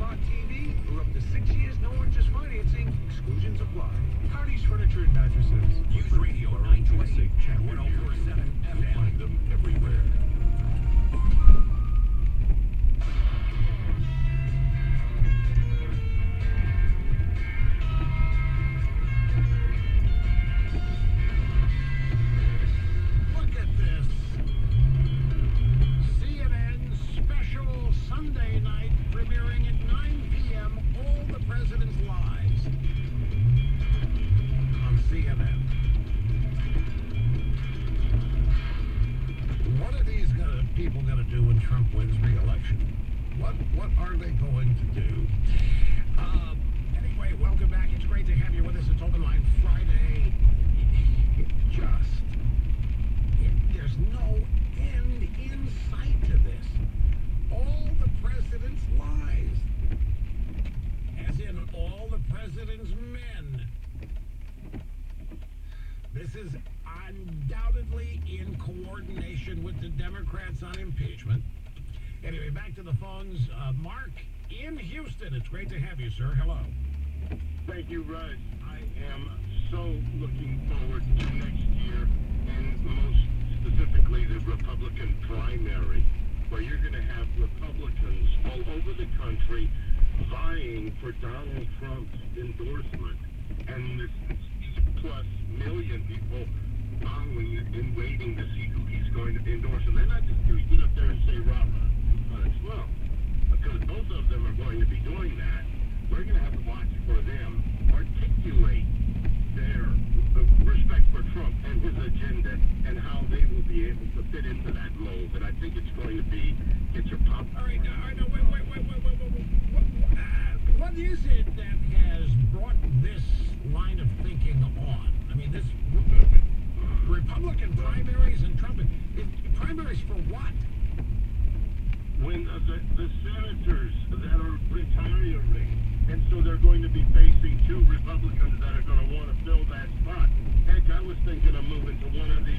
Smart TV for up to 6 years, no interest financing. Exclusions apply. Hardy's Furniture and Mattresses. Use Radio 920 and 1047 You'll FM. find them everywhere. Look at this. CNN special Sunday night premiering at 9 p.m. All the President's Lies on CNN. What are these people going to do when Trump wins re-election? What are they going to do? Anyway, welcome back. It's great to have you with us. It's Open Line Friday. There's no end in sight to this. All the president's lies. As in all the president's men. This is undoubtedly in coordination with the Democrats on impeachment. Anyway, back to the phones. Mark in Houston. It's great to have you, sir. Hello. Thank you, Russ. I am so looking forward to next year, and most specifically the Republican primary, where you're going to have Republicans all over the country vying for Donald Trump's endorsement, and this plus million people following and waiting to see who he's going to endorse. And they're not just going to get up there and say rah Trump, because both of them are going to be doing that. We're going to have to watch for them articulate their respect for Trump and his agenda and how they will be able to fit into that mold. And I think it's going to be get your pop. All right, no, wait. What is it that has brought this line of thinking on? I mean, this Republican primaries and Trump primaries for what? When the senators that are retiring, and so they're going to be facing two Republicans that are going to want to fill that spot. Heck, I was thinking of moving to one of the